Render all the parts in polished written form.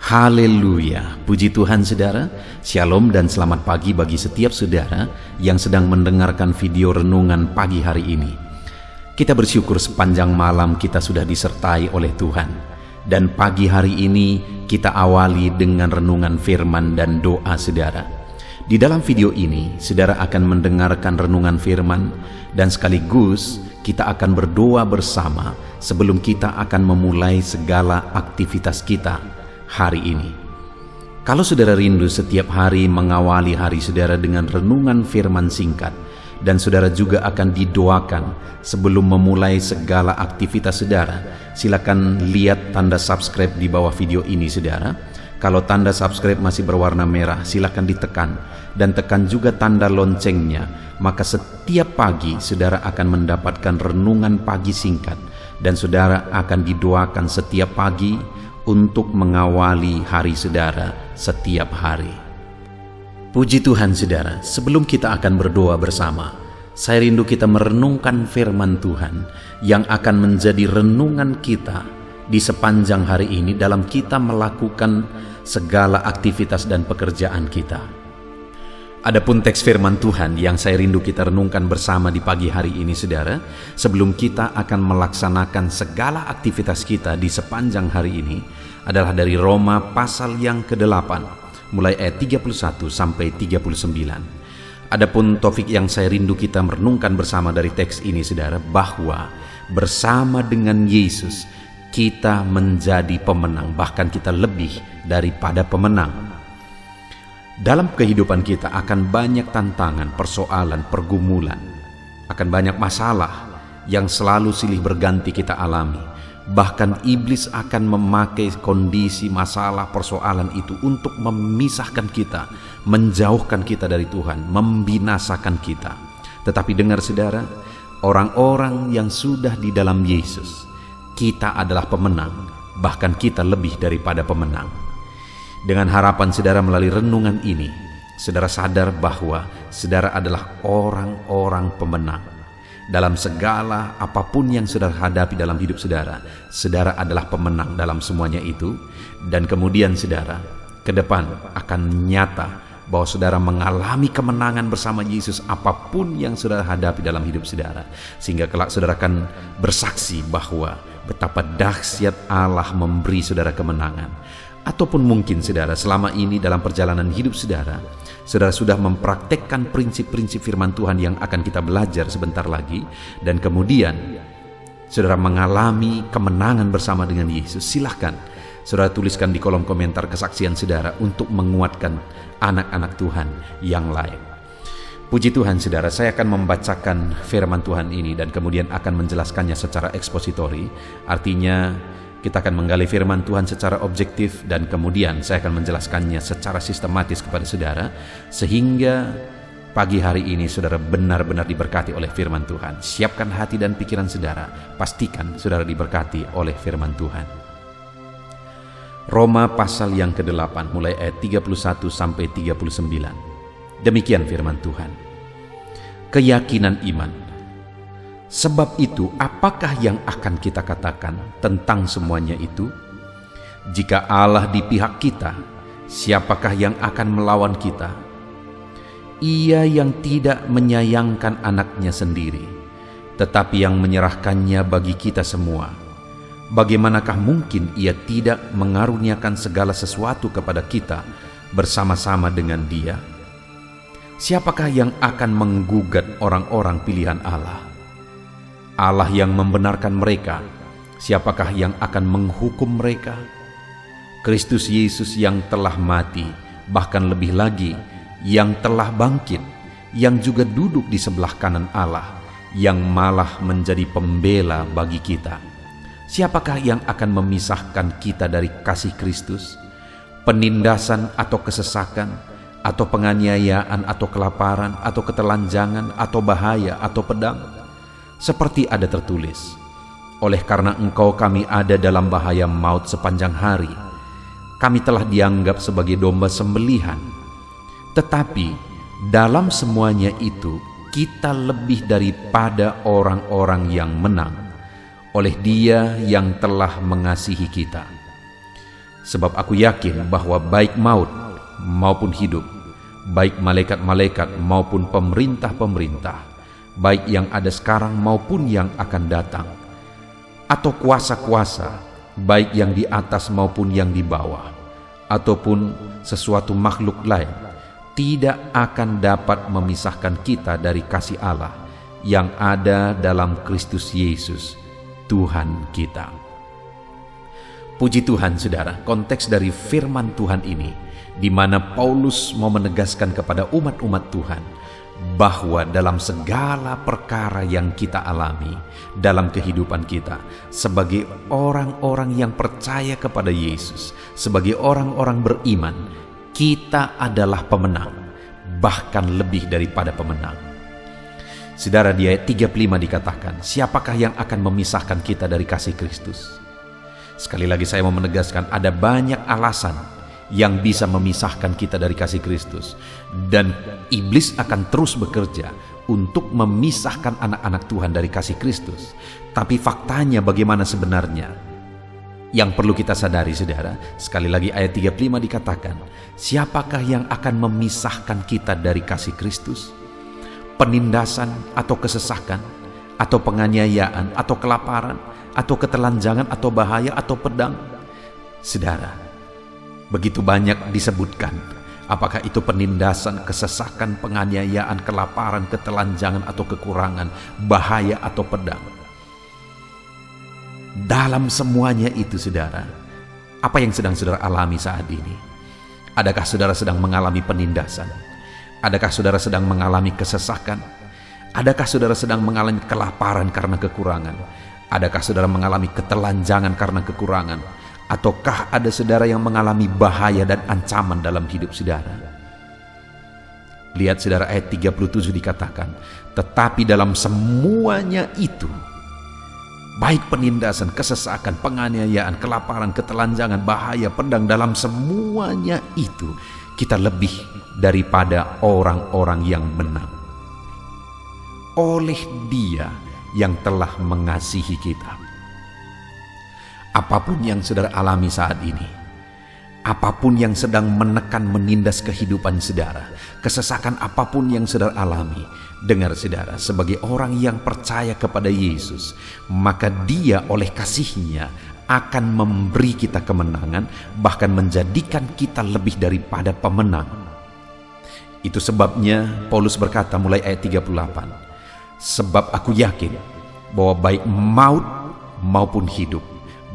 Haleluya, puji Tuhan saudara. Shalom dan selamat pagi bagi setiap saudara yang sedang mendengarkan video renungan pagi hari ini. Kita bersyukur sepanjang malam kita sudah disertai oleh Tuhan. Dan pagi hari ini kita awali dengan renungan firman dan doa saudara. Di dalam video ini saudara akan mendengarkan renungan firman dan sekaligus kita akan berdoa bersama sebelum kita akan memulai segala aktivitas kita hari ini. Kalau saudara rindu setiap hari mengawali hari saudara dengan renungan firman singkat, dan saudara juga akan didoakan sebelum memulai segala aktivitas saudara, silakan lihat tanda subscribe di bawah video ini saudara. Kalau tanda subscribe masih berwarna merah, silakan ditekan dan tekan juga tanda loncengnya. Maka setiap pagi saudara akan mendapatkan renungan pagi singkat, dan saudara akan didoakan setiap pagi untuk mengawali hari saudara setiap hari. Puji Tuhan saudara, sebelum kita akan berdoa bersama, saya rindu kita merenungkan firman Tuhan yang akan menjadi renungan kita di sepanjang hari ini dalam kita melakukan segala aktivitas dan pekerjaan kita. Adapun teks firman Tuhan yang saya rindu kita renungkan bersama di pagi hari ini saudara, sebelum kita akan melaksanakan segala aktivitas kita di sepanjang hari ini, adalah dari Roma pasal yang ke-8 mulai ayat 31 sampai 39. Adapun topik yang saya rindu kita merenungkan bersama dari teks ini saudara, bahwa bersama dengan Yesus kita menjadi pemenang, bahkan kita lebih daripada pemenang. Dalam kehidupan kita akan banyak tantangan, persoalan, pergumulan, akan banyak masalah yang selalu silih berganti kita alami. Bahkan iblis akan memakai kondisi masalah persoalan itu untuk memisahkan kita, menjauhkan kita dari Tuhan, membinasakan kita. Tetapi dengar saudara, orang-orang yang sudah di dalam Yesus, kita adalah pemenang, bahkan kita lebih daripada pemenang. Dengan harapan saudara melalui renungan ini, saudara sadar bahwa saudara adalah orang-orang pemenang. Dalam segala apapun yang saudara hadapi dalam hidup saudara, saudara adalah pemenang dalam semuanya itu. Dan kemudian saudara, ke depan akan nyata bahwa saudara mengalami kemenangan bersama Yesus apapun yang saudara hadapi dalam hidup saudara. Sehingga kelak saudara akan bersaksi bahwa betapa dahsyat Allah memberi saudara kemenangan. Ataupun mungkin saudara selama ini dalam perjalanan hidup saudara, saudara sudah mempraktekkan prinsip-prinsip firman Tuhan yang akan kita belajar sebentar lagi, dan kemudian saudara mengalami kemenangan bersama dengan Yesus. Silahkan saudara tuliskan di kolom komentar kesaksian saudara untuk menguatkan anak-anak Tuhan yang lain. Puji Tuhan saudara, saya akan membacakan firman Tuhan ini dan kemudian akan menjelaskannya secara ekspositori. Artinya kita akan menggali firman Tuhan secara objektif dan kemudian saya akan menjelaskannya secara sistematis kepada saudara, sehingga pagi hari ini saudara benar-benar diberkati oleh firman Tuhan. Siapkan hati dan pikiran saudara, pastikan saudara diberkati oleh firman Tuhan. Roma pasal yang ke-8 mulai ayat 31 sampai 39. Demikian firman Tuhan. Keyakinan iman. Sebab itu, apakah yang akan kita katakan tentang semuanya itu? Jika Allah di pihak kita, siapakah yang akan melawan kita? Ia yang tidak menyayangkan anaknya sendiri, tetapi yang menyerahkannya bagi kita semua. Bagaimanakah mungkin ia tidak mengaruniakan segala sesuatu kepada kita bersama-sama dengan Dia? Siapakah yang akan menggugat orang-orang pilihan Allah? Allah yang membenarkan mereka, siapakah yang akan menghukum mereka? Kristus Yesus yang telah mati, bahkan lebih lagi yang telah bangkit, yang juga duduk di sebelah kanan Allah, yang malah menjadi pembela bagi kita. Siapakah yang akan memisahkan kita dari kasih Kristus? Penindasan atau kesesakan, atau penganiayaan atau kelaparan, atau ketelanjangan, atau bahaya, atau pedang? Seperti ada tertulis, oleh karena engkau kami ada dalam bahaya maut sepanjang hari. Kami telah dianggap sebagai domba sembelihan. Tetapi dalam semuanya itu kita lebih daripada orang-orang yang menang oleh Dia yang telah mengasihi kita. Sebab aku yakin bahwa baik maut maupun hidup, baik malaikat-malaikat maupun pemerintah-pemerintah, baik yang ada sekarang maupun yang akan datang, atau kuasa-kuasa, baik yang di atas maupun yang di bawah, ataupun sesuatu makhluk lain, tidak akan dapat memisahkan kita dari kasih Allah yang ada dalam Kristus Yesus, Tuhan kita. Puji Tuhan, saudara, konteks dari firman Tuhan ini, di mana Paulus mau menegaskan kepada umat-umat Tuhan bahwa dalam segala perkara yang kita alami dalam kehidupan kita, sebagai orang-orang yang percaya kepada Yesus, sebagai orang-orang beriman, kita adalah pemenang, bahkan lebih daripada pemenang. Saudara, di ayat 35 dikatakan, siapakah yang akan memisahkan kita dari kasih Kristus? Sekali lagi saya mau menegaskan, ada banyak alasan yang bisa memisahkan kita dari kasih Kristus, dan iblis akan terus bekerja untuk memisahkan anak-anak Tuhan dari kasih Kristus. Tapi faktanya bagaimana sebenarnya? Yang perlu kita sadari, saudara, sekali lagi ayat 35 dikatakan, siapakah yang akan memisahkan kita dari kasih Kristus? Penindasan atau kesesakan, atau penganiayaan, atau kelaparan, atau ketelanjangan, atau bahaya, atau pedang? Saudara, begitu banyak disebutkan, apakah itu penindasan, kesesakan, penganiayaan, kelaparan, ketelanjangan, atau kekurangan, bahaya, atau pedang. Dalam semuanya itu, saudara, apa yang sedang saudara alami saat ini? Adakah saudara sedang mengalami penindasan? Adakah saudara sedang mengalami kesesakan? Adakah saudara sedang mengalami kelaparan karena kekurangan? Adakah saudara mengalami ketelanjangan karena kekurangan? Ataukah ada saudara yang mengalami bahaya dan ancaman dalam hidup saudara? Lihat saudara, ayat 37 dikatakan, tetapi dalam semuanya itu, baik penindasan, kesesakan, penganiayaan, kelaparan, ketelanjangan, bahaya, pedang, dalam semuanya itu kita lebih daripada orang-orang yang menang oleh Dia yang telah mengasihi kita. Apapun yang saudara alami saat ini, apapun yang sedang menekan menindas kehidupan saudara, kesesakan apapun yang saudara alami, dengar saudara, sebagai orang yang percaya kepada Yesus, maka Dia oleh kasih-Nya akan memberi kita kemenangan, bahkan menjadikan kita lebih daripada pemenang. Itu sebabnya Paulus berkata mulai ayat 38, sebab aku yakin bahwa baik maut maupun hidup,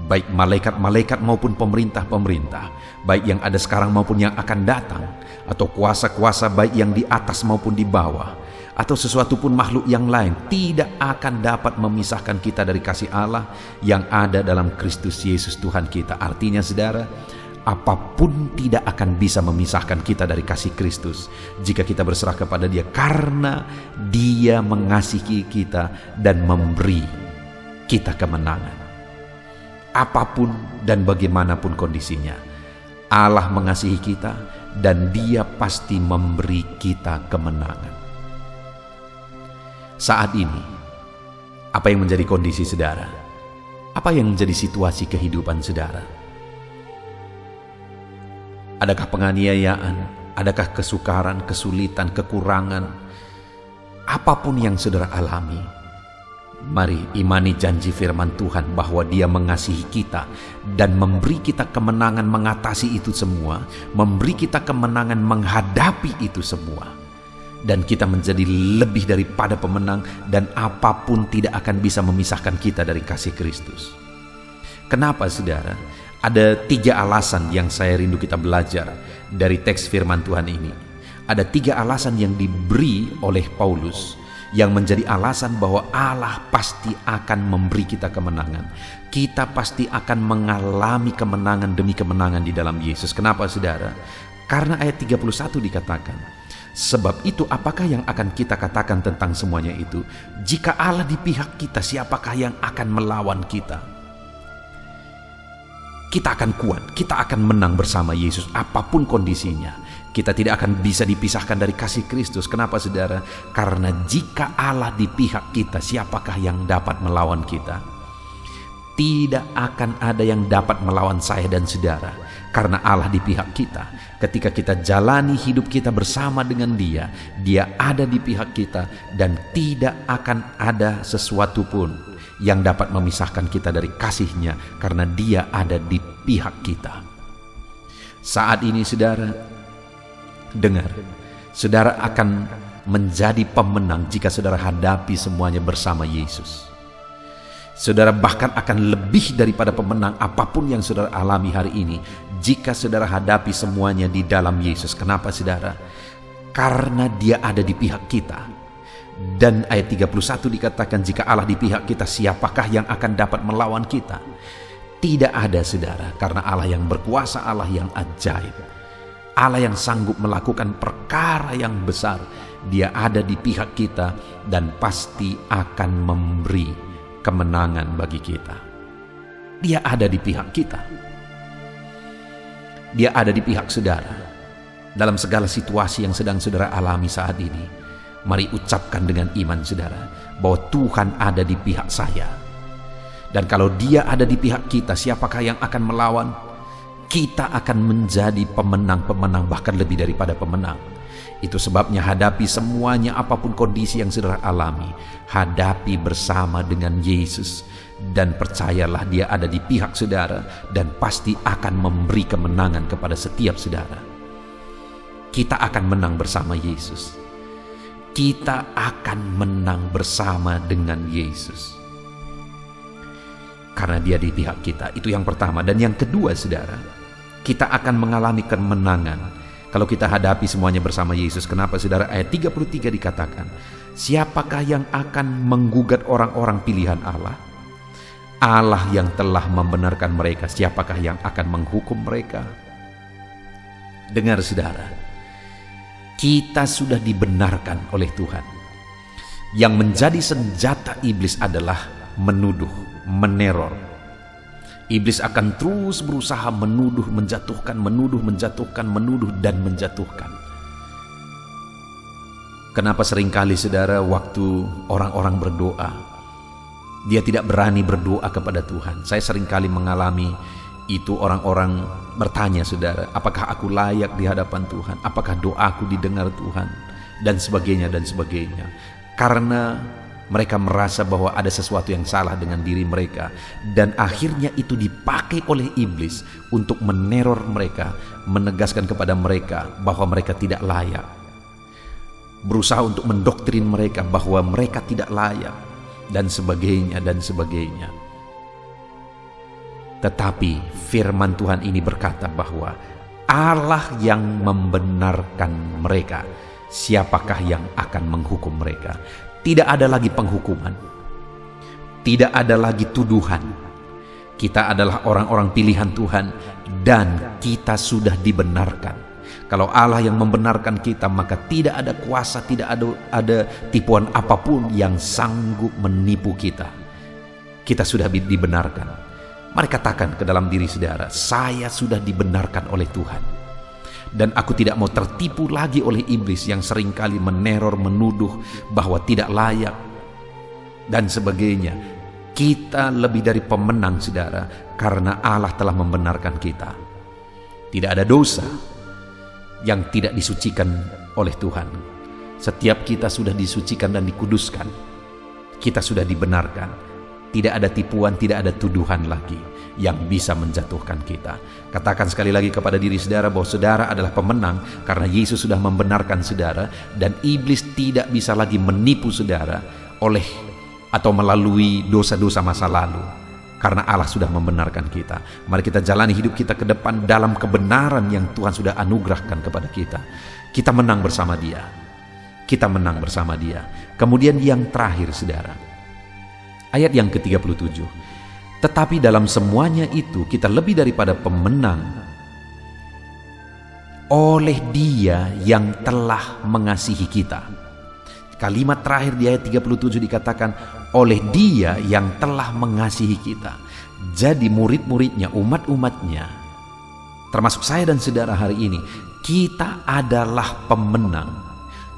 baik malaikat-malaikat maupun pemerintah-pemerintah, baik yang ada sekarang maupun yang akan datang, atau kuasa-kuasa baik yang di atas maupun di bawah, atau sesuatu pun makhluk yang lain, tidak akan dapat memisahkan kita dari kasih Allah yang ada dalam Kristus Yesus Tuhan kita. Artinya saudara, apapun tidak akan bisa memisahkan kita dari kasih Kristus jika kita berserah kepada Dia, karena Dia mengasihi kita dan memberi kita kemenangan. Apapun dan bagaimanapun kondisinya, Allah mengasihi kita dan Dia pasti memberi kita kemenangan. Saat ini, apa yang menjadi kondisi saudara? Apa yang menjadi situasi kehidupan saudara? Adakah penganiayaan? Adakah kesukaran, kesulitan, kekurangan? Apapun yang saudara alami, mari imani janji firman Tuhan bahwa Dia mengasihi kita dan memberi kita kemenangan mengatasi itu semua, memberi kita kemenangan menghadapi itu semua, dan kita menjadi lebih daripada pemenang, dan apapun tidak akan bisa memisahkan kita dari kasih Kristus. Kenapa saudara? Ada 3 alasan yang saya rindu kita belajar dari teks firman Tuhan ini. Ada 3 alasan yang diberi oleh Paulus yang menjadi alasan bahwa Allah pasti akan memberi kita kemenangan. Kita pasti akan mengalami kemenangan demi kemenangan di dalam Yesus. Kenapa saudara? Karena ayat 31 dikatakan, sebab itu apakah yang akan kita katakan tentang semuanya itu? Jika Allah di pihak kita, siapakah yang akan melawan kita? Kita akan kuat, kita akan menang bersama Yesus apapun kondisinya. Kita tidak akan bisa dipisahkan dari kasih Kristus. Kenapa saudara? Karena jika Allah di pihak kita, siapakah yang dapat melawan kita? tidak akan ada yang dapat melawan saya dan saudara, karena Allah di pihak kita. Ketika kita jalani hidup kita bersama dengan Dia, Dia ada di pihak kita, dan tidak akan ada sesuatu pun yang dapat memisahkan kita dari kasih-Nya, karena Dia ada di pihak kita. Saat ini saudara, dengar, saudara akan menjadi pemenang jika saudara hadapi semuanya bersama Yesus. Saudara bahkan akan lebih daripada pemenang apapun yang saudara alami hari ini jika saudara hadapi semuanya di dalam Yesus. Kenapa saudara? Karena Dia ada di pihak kita. Dan ayat 31 dikatakan, jika Allah di pihak kita, siapakah yang akan dapat melawan kita? Tidak ada saudara, karena Allah yang berkuasa, Allah yang ajaib, Allah yang sanggup melakukan perkara yang besar. Dia ada di pihak kita dan pasti akan memberi kemenangan bagi kita. Dia ada di pihak kita. Dia ada di pihak saudara. Dalam segala situasi yang sedang saudara alami saat ini, mari ucapkan dengan iman saudara, bahwa Tuhan ada di pihak saya. Dan kalau Dia ada di pihak kita, siapakah yang akan melawan? Kita akan menjadi pemenang-pemenang, bahkan lebih daripada pemenang. Itu sebabnya hadapi semuanya, apapun kondisi yang saudara alami, hadapi bersama dengan Yesus, dan percayalah Dia ada di pihak saudara dan pasti akan memberi kemenangan kepada setiap saudara. Kita akan menang bersama Yesus. Kita akan menang bersama dengan Yesus, karena Dia di pihak kita. Itu yang pertama. Dan yang kedua saudara, kita akan mengalami kemenangan kalau kita hadapi semuanya bersama Yesus. Kenapa saudara? Ayat 33 dikatakan, siapakah yang akan menggugat orang-orang pilihan Allah? Allah yang telah membenarkan mereka, siapakah yang akan menghukum mereka? Dengar saudara, kita sudah dibenarkan oleh Tuhan. Yang menjadi senjata iblis adalah menuduh, meneror. Iblis akan terus berusaha menuduh, menjatuhkan, menuduh, menjatuhkan, menuduh, dan menjatuhkan. Kenapa seringkali saudara waktu orang-orang berdoa, dia tidak berani berdoa kepada Tuhan? Saya seringkali mengalami itu. Orang-orang bertanya saudara, apakah aku layak di hadapan Tuhan? Apakah doaku didengar Tuhan? Dan sebagainya, dan sebagainya. Karena mereka merasa bahwa ada sesuatu yang salah dengan diri mereka, dan akhirnya itu dipakai oleh iblis untuk meneror mereka, menegaskan kepada mereka bahwa mereka tidak layak, berusaha untuk mendoktrin mereka bahwa mereka tidak layak, dan sebagainya, dan sebagainya. Tetapi firman Tuhan ini berkata bahwa Allah yang membenarkan mereka, siapakah yang akan menghukum mereka? Tidak ada lagi penghukuman, tidak ada lagi tuduhan. Kita adalah orang-orang pilihan Tuhan, dan kita sudah dibenarkan. Kalau Allah yang membenarkan kita, maka tidak ada kuasa, tidak ada tipuan apapun yang sanggup menipu kita. Kita sudah dibenarkan. Mari katakan ke dalam diri saudara, saya sudah dibenarkan oleh Tuhan. Dan aku tidak mau tertipu lagi oleh iblis yang seringkali meneror, menuduh bahwa tidak layak, dan sebagainya. Kita lebih dari pemenang saudara, karena Allah telah membenarkan kita. Tidak ada dosa yang tidak disucikan oleh Tuhan. Setiap kita sudah disucikan dan dikuduskan. Kita sudah dibenarkan. Tidak ada tipuan, tidak ada tuduhan lagi yang bisa menjatuhkan kita. Katakan sekali lagi kepada diri saudara bahwa saudara adalah pemenang karena Yesus sudah membenarkan saudara, dan iblis tidak bisa lagi menipu saudara oleh atau melalui dosa-dosa masa lalu, karena Allah sudah membenarkan kita. Mari kita jalani hidup kita ke depan dalam kebenaran yang Tuhan sudah anugerahkan kepada kita. Kita menang bersama Dia. Kita menang bersama Dia. Kemudian yang terakhir saudara, ayat yang ke-37. Tetapi dalam semuanya itu kita lebih daripada pemenang oleh Dia yang telah mengasihi kita. Kalimat terakhir di ayat 37 dikatakan, oleh Dia yang telah mengasihi kita. Jadi murid-muridnya, umat-umatnya, termasuk saya dan saudara hari ini, kita adalah pemenang.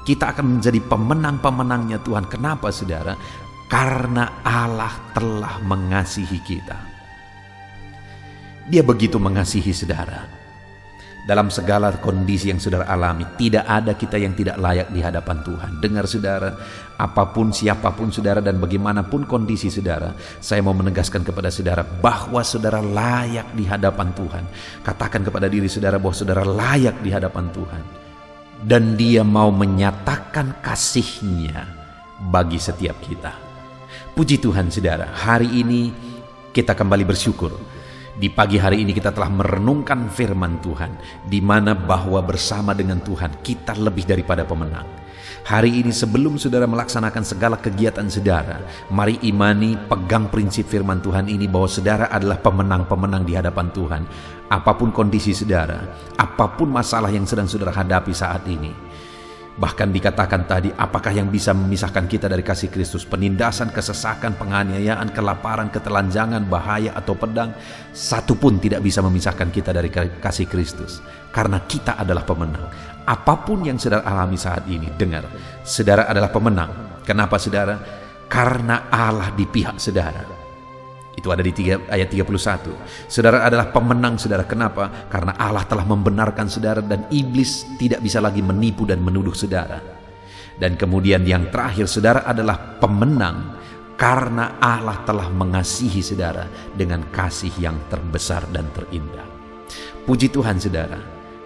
Kita akan menjadi pemenang-pemenangnya Tuhan. Kenapa saudara? Karena Allah telah mengasihi kita. Dia begitu mengasihi saudara. Dalam segala kondisi yang saudara alami, tidak ada kita yang tidak layak di hadapan Tuhan. Dengar saudara, apapun siapapun saudara dan bagaimanapun kondisi saudara, saya mau menegaskan kepada saudara bahwa saudara layak di hadapan Tuhan. Katakan kepada diri saudara bahwa saudara layak di hadapan Tuhan. Dan Dia mau menyatakan kasih-Nya bagi setiap kita. Puji Tuhan saudara, hari ini kita kembali bersyukur. Di pagi hari ini kita telah merenungkan firman Tuhan, di mana bahwa bersama dengan Tuhan kita lebih daripada pemenang. Hari ini sebelum saudara melaksanakan segala kegiatan saudara, mari imani, pegang prinsip firman Tuhan ini bahwa saudara adalah pemenang-pemenang di hadapan Tuhan. Apapun kondisi saudara, apapun masalah yang sedang saudara hadapi saat ini. Bahkan dikatakan tadi, apakah yang bisa memisahkan kita dari kasih Kristus? Penindasan, kesesakan, penganiayaan, kelaparan, ketelanjangan, bahaya atau pedang, satu pun tidak bisa memisahkan kita dari kasih Kristus. Karena kita adalah pemenang. Apapun yang saudara alami saat ini, dengar, saudara adalah pemenang. Kenapa saudara? Karena Allah di pihak saudara. Itu ada di ayat 31. Saudara adalah pemenang saudara. Kenapa? Karena Allah telah membenarkan saudara dan iblis tidak bisa lagi menipu dan menuduh saudara. Dan kemudian yang terakhir, saudara adalah pemenang karena Allah telah mengasihi saudara dengan kasih yang terbesar dan terindah. Puji Tuhan saudara.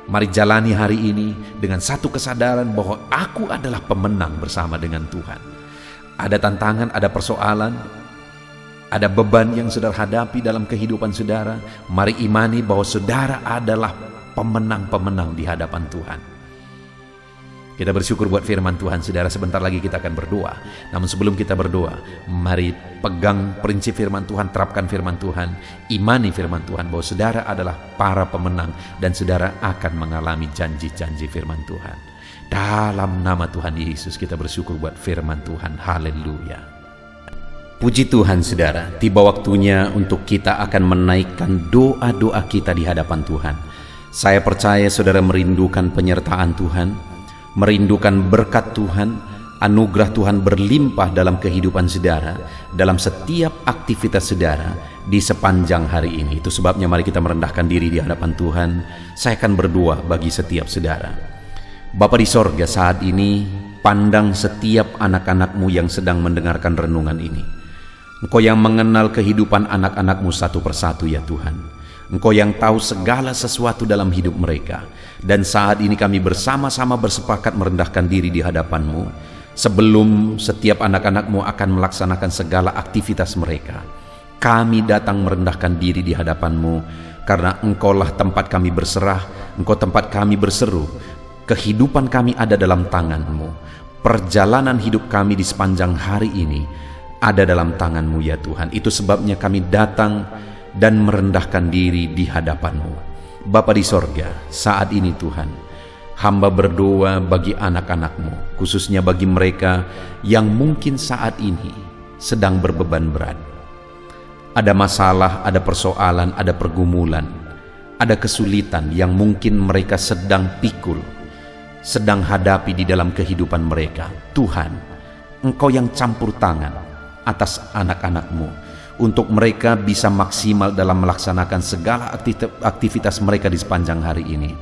Mari jalani hari ini dengan satu kesadaran bahwa aku adalah pemenang bersama dengan Tuhan. Ada tantangan, ada persoalan, ada beban yang saudara hadapi dalam kehidupan saudara. Mari imani bahwa saudara adalah pemenang-pemenang di hadapan Tuhan. Kita bersyukur buat firman Tuhan saudara. Sebentar lagi kita akan berdoa. Namun sebelum kita berdoa, mari pegang prinsip firman Tuhan, terapkan firman Tuhan, imani firman Tuhan bahwa saudara adalah para pemenang dan saudara akan mengalami janji-janji firman Tuhan. Dalam nama Tuhan Yesus kita bersyukur buat firman Tuhan. Haleluya. Puji Tuhan saudara, tiba waktunya untuk kita akan menaikkan doa-doa kita di hadapan Tuhan. Saya percaya saudara merindukan penyertaan Tuhan, merindukan berkat Tuhan, anugerah Tuhan berlimpah dalam kehidupan saudara, dalam setiap aktivitas saudara di sepanjang hari ini. Itu sebabnya mari kita merendahkan diri di hadapan Tuhan. Saya akan berdoa bagi setiap saudara. Bapa di sorga, saat ini pandang setiap anak-anak-Mu yang sedang mendengarkan renungan ini. Engkau yang mengenal kehidupan anak-anak-Mu satu persatu ya Tuhan. Engkau yang tahu segala sesuatu dalam hidup mereka. Dan saat ini kami bersama-sama bersepakat merendahkan diri di hadapan-Mu. Sebelum setiap anak-anak-Mu akan melaksanakan segala aktivitas mereka, kami datang merendahkan diri di hadapan-Mu. Karena Engkaulah tempat kami berserah, Engkau tempat kami berseru. Kehidupan kami ada dalam tangan-Mu. Perjalanan hidup kami di sepanjang hari ini ada dalam tangan-Mu ya Tuhan. Itu sebabnya kami datang dan merendahkan diri di hadapan-Mu. Bapa di sorga, saat ini Tuhan, hamba berdoa bagi anak-anak-Mu, khususnya bagi mereka yang mungkin saat ini sedang berbeban berat. Ada masalah, ada persoalan, ada pergumulan, ada kesulitan yang mungkin mereka sedang pikul, sedang hadapi di dalam kehidupan mereka. Tuhan, Engkau yang campur tangan atas anak-anak-Mu, untuk mereka bisa maksimal dalam melaksanakan segala aktivitas mereka di sepanjang hari ini.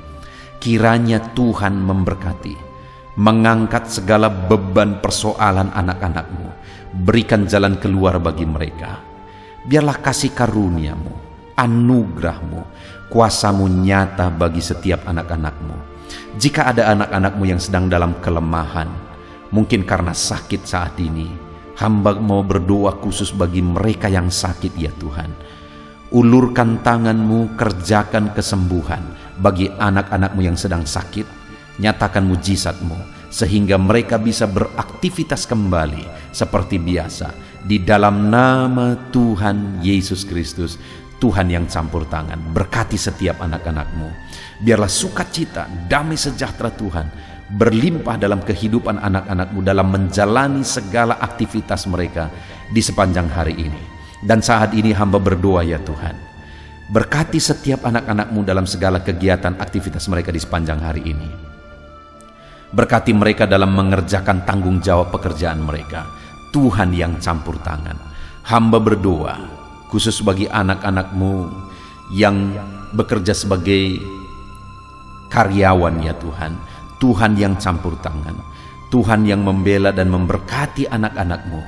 Kiranya Tuhan memberkati, mengangkat segala beban persoalan anak-anak-Mu, berikan jalan keluar bagi mereka. Biarlah kasih karunia-Mu, anugerah-Mu, kuasa-Mu nyata bagi setiap anak-anak-Mu. Jika ada anak-anak-Mu yang sedang dalam kelemahan, mungkin karena sakit saat ini, hamba mau berdoa khusus bagi mereka yang sakit ya Tuhan. Ulurkan tangan-Mu, kerjakan kesembuhan bagi anak-anak-Mu yang sedang sakit. Nyatakan mujizat-Mu sehingga mereka bisa beraktivitas kembali seperti biasa. Di dalam nama Tuhan Yesus Kristus, Tuhan yang campur tangan, berkati setiap anak-anak-Mu. Biarlah sukacita, damai sejahtera Tuhan berlimpah dalam kehidupan anak-anak-Mu dalam menjalani segala aktivitas mereka di sepanjang hari ini. Dan saat ini hamba berdoa ya Tuhan, berkati setiap anak-anak-Mu dalam segala kegiatan aktivitas mereka di sepanjang hari ini. Berkati mereka dalam mengerjakan tanggung jawab pekerjaan mereka. Tuhan yang campur tangan, hamba berdoa khusus bagi anak-anak-Mu yang bekerja sebagai karyawan ya Tuhan. Tuhan yang campur tangan, Tuhan yang membela dan memberkati anak-anak-Mu.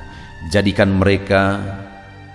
Jadikan mereka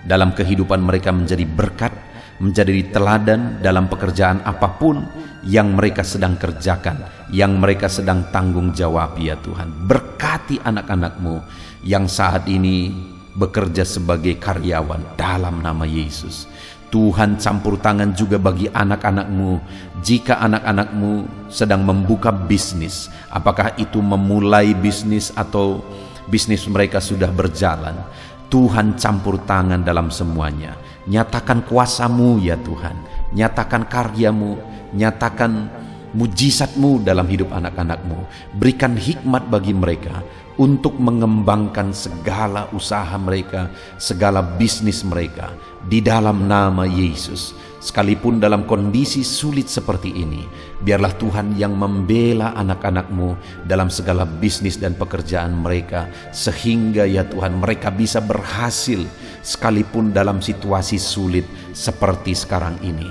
dalam kehidupan mereka menjadi berkat, menjadi teladan dalam pekerjaan apapun yang mereka sedang kerjakan, yang mereka sedang tanggung jawab ya Tuhan. Berkati anak-anak-Mu yang saat ini bekerja sebagai karyawan dalam nama Yesus. Tuhan, campur tangan juga bagi anak-anak-Mu. Jika anak-anak-Mu sedang membuka bisnis, apakah itu memulai bisnis atau bisnis mereka sudah berjalan, Tuhan campur tangan dalam semuanya. Nyatakan kuasa-Mu ya Tuhan, nyatakan karya-Mu, nyatakan mujizat-Mu dalam hidup anak-anak-Mu. Berikan hikmat bagi mereka untuk mengembangkan segala usaha mereka, segala bisnis mereka di dalam nama Yesus. Sekalipun dalam kondisi sulit seperti ini, biarlah Tuhan yang membela anak-anak-Mu dalam segala bisnis dan pekerjaan mereka, sehingga ya Tuhan mereka bisa berhasil sekalipun dalam situasi sulit seperti sekarang ini.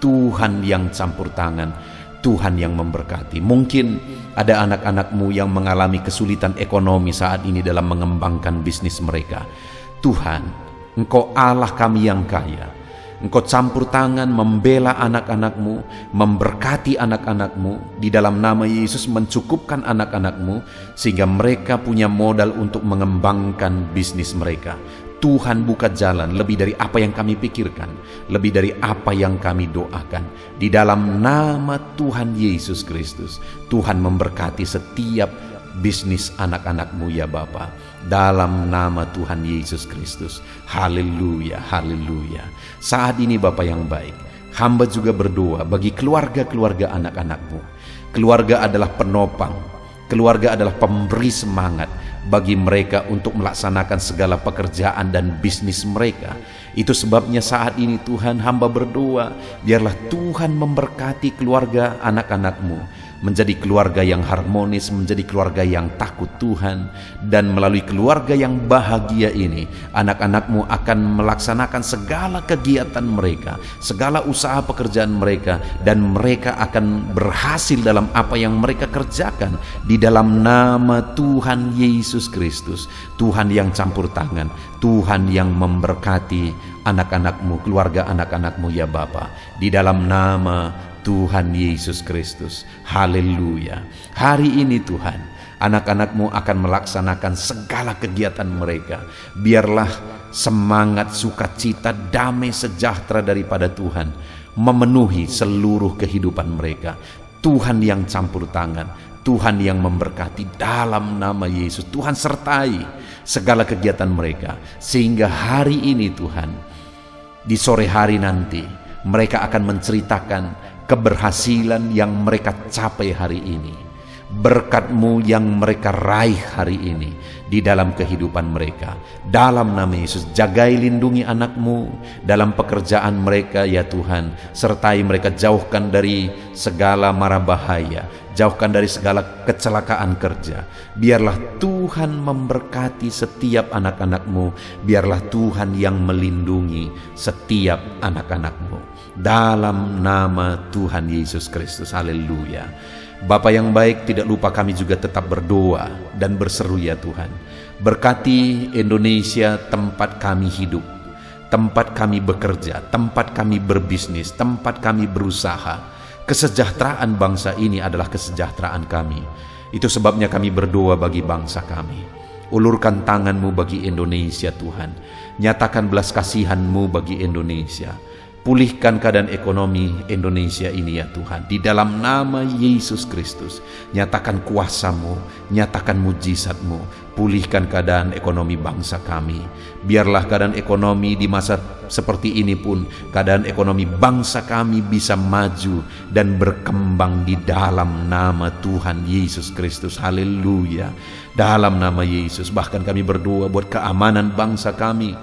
Tuhan yang campur tangan, Tuhan yang memberkati. Mungkin ada anak-anak-Mu yang mengalami kesulitan ekonomi saat ini dalam mengembangkan bisnis mereka. Tuhan, Engkau Allah kami yang kaya. Engkau campur tangan membela anak-anak-Mu, memberkati anak-anak-Mu. Di dalam nama Yesus mencukupkan anak-anak-Mu sehingga mereka punya modal untuk mengembangkan bisnis mereka. Tuhan buka jalan lebih dari apa yang kami pikirkan, lebih dari apa yang kami doakan. Di dalam nama Tuhan Yesus Kristus, Tuhan memberkati setiap bisnis anak-anak-Mu ya Bapa. Dalam nama Tuhan Yesus Kristus. Haleluya, haleluya. Saat ini Bapa yang baik, hamba juga berdoa bagi keluarga-keluarga anak-anak-Mu. Keluarga adalah penopang, keluarga adalah pemberi semangat bagi mereka untuk melaksanakan segala pekerjaan dan bisnis mereka. Itu sebabnya saat ini Tuhan, hamba berdoa, biarlah Tuhan memberkati keluarga anak-anak-Mu menjadi keluarga yang harmonis, menjadi keluarga yang takut Tuhan. Dan melalui keluarga yang bahagia ini, anak-anak-Mu akan melaksanakan segala kegiatan mereka, segala usaha pekerjaan mereka, dan mereka akan berhasil dalam apa yang mereka kerjakan di dalam nama Tuhan Yesus Kristus. Tuhan yang campur tangan, Tuhan yang memberkati anak-anak-Mu, keluarga anak-anak-Mu ya Bapa, di dalam nama Tuhan Yesus Kristus. Haleluya. Hari ini Tuhan, anak-anak-Mu akan melaksanakan segala kegiatan mereka. Biarlah semangat, sukacita, damai, sejahtera daripada Tuhan memenuhi seluruh kehidupan mereka. Tuhan yang campur tangan, Tuhan yang memberkati dalam nama Yesus. Tuhan sertai segala kegiatan mereka, sehingga hari ini Tuhan, di sore hari nanti mereka akan menceritakan keberhasilan yang mereka capai hari ini, berkat-Mu yang mereka raih hari ini di dalam kehidupan mereka. Dalam nama Yesus, jagai lindungi anak-Mu dalam pekerjaan mereka ya Tuhan. Sertai mereka, jauhkan dari segala mara bahaya, jauhkan dari segala kecelakaan kerja. Biarlah Tuhan memberkati setiap anak-anak-Mu. Biarlah Tuhan yang melindungi setiap anak-anak-Mu. Dalam nama Tuhan Yesus Kristus. Haleluya. Bapa yang baik, tidak lupa kami juga tetap berdoa dan berseru ya Tuhan. Berkati Indonesia, tempat kami hidup, tempat kami bekerja, tempat kami berbisnis, tempat kami berusaha. Kesejahteraan bangsa ini adalah kesejahteraan kami. Itu sebabnya kami berdoa bagi bangsa kami. Ulurkan tangan-Mu bagi Indonesia Tuhan. Nyatakan belas kasihan-Mu bagi Indonesia. Pulihkan keadaan ekonomi Indonesia ini ya Tuhan. Di dalam nama Yesus Kristus, nyatakan kuasa-Mu, nyatakan mujizat-Mu. Pulihkan keadaan ekonomi bangsa kami. Biarlah keadaan ekonomi di masa seperti ini pun, keadaan ekonomi bangsa kami bisa maju dan berkembang di dalam nama Tuhan Yesus Kristus. Haleluya. Dalam nama Yesus, bahkan kami berdoa buat keamanan bangsa kami.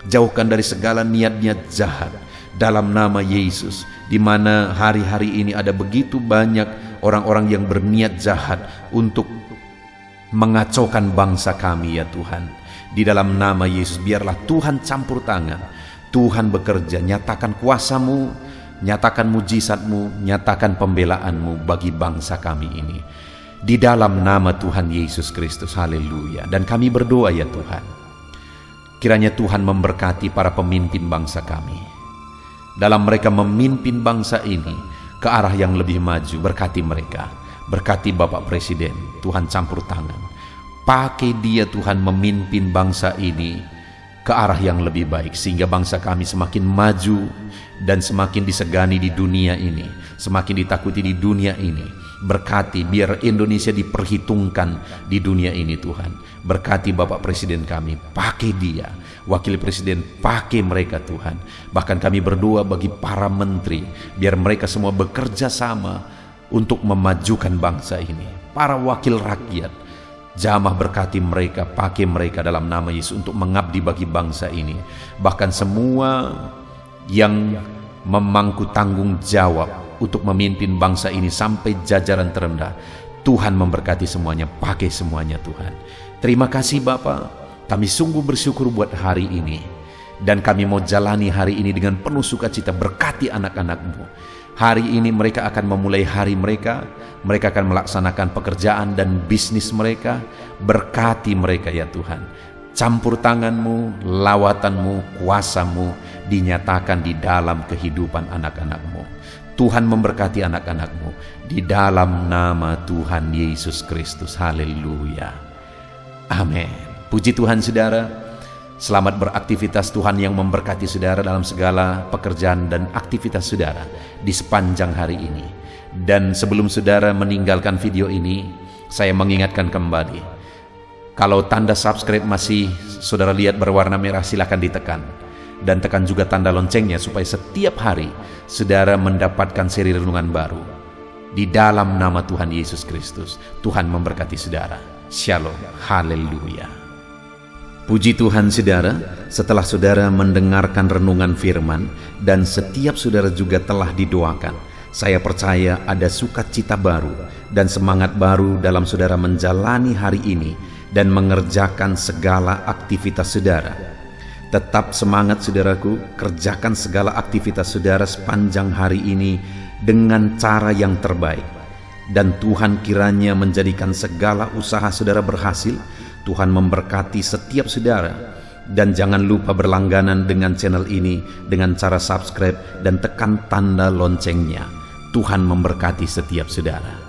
Jauhkan dari segala niat-niat jahat dalam nama Yesus, di mana hari-hari ini ada begitu banyak orang-orang yang berniat jahat untuk mengacaukan bangsa kami ya Tuhan. Di dalam nama Yesus, biarlah Tuhan campur tangan, Tuhan bekerja, nyatakan kuasa-Mu nyatakan mujizat-Mu, nyatakan pembelaan-Mu bagi bangsa kami ini. Di dalam nama Tuhan Yesus Kristus, haleluya. Dan kami berdoa ya Tuhan, kiranya Tuhan memberkati para pemimpin bangsa kami. Dalam mereka memimpin bangsa ini ke arah yang lebih maju, berkati mereka. Berkati Bapak Presiden, Tuhan campur tangan. Pakai dia Tuhan memimpin bangsa ini ke arah yang lebih baik, sehingga bangsa kami semakin maju dan semakin disegani di dunia ini, semakin ditakuti di dunia ini. Berkati biar Indonesia diperhitungkan di dunia ini Tuhan. Berkati Bapak Presiden kami, pakai dia. Wakil Presiden, pakai mereka Tuhan. Bahkan kami berdoa bagi para menteri, biar mereka semua bekerja sama untuk memajukan bangsa ini. Para wakil rakyat, jamah berkati mereka, pakai mereka dalam nama Yesus untuk mengabdi bagi bangsa ini. Bahkan semua yang memangku tanggung jawab untuk memimpin bangsa ini sampai jajaran terendah, Tuhan memberkati semuanya, pakai semuanya Tuhan. Terima kasih Bapa, kami sungguh bersyukur buat hari ini. Dan kami mau jalani hari ini dengan penuh sukacita. Berkati anak-anak-Mu. Hari ini mereka akan memulai hari mereka akan melaksanakan pekerjaan dan bisnis mereka. Berkati mereka ya Tuhan. Campur tangan-Mu, lawatan-Mu, kuasa-Mu dinyatakan di dalam kehidupan anak-anak-Mu. Tuhan memberkati anak-anak-Mu di dalam nama Tuhan Yesus Kristus. Haleluya. Amin. Puji Tuhan saudara. Selamat beraktivitas. Tuhan yang memberkati saudara dalam segala pekerjaan dan aktivitas saudara di sepanjang hari ini. Dan sebelum saudara meninggalkan video ini, saya mengingatkan kembali, kalau tanda subscribe masih saudara lihat berwarna merah, silakan ditekan. Dan tekan juga tanda loncengnya supaya setiap hari saudara mendapatkan seri renungan baru. Di dalam nama Tuhan Yesus Kristus, Tuhan memberkati saudara. Shalom. Haleluya. Puji Tuhan saudara, setelah saudara mendengarkan renungan firman dan setiap saudara juga telah didoakan, saya percaya ada sukacita baru dan semangat baru dalam saudara menjalani hari ini dan mengerjakan segala aktivitas saudara. Tetap semangat saudaraku, kerjakan segala aktivitas saudara sepanjang hari ini dengan cara yang terbaik. Dan Tuhan kiranya menjadikan segala usaha saudara berhasil. Tuhan memberkati setiap saudara. Dan jangan lupa berlangganan dengan channel ini dengan cara subscribe dan tekan tanda loncengnya. Tuhan memberkati setiap saudara.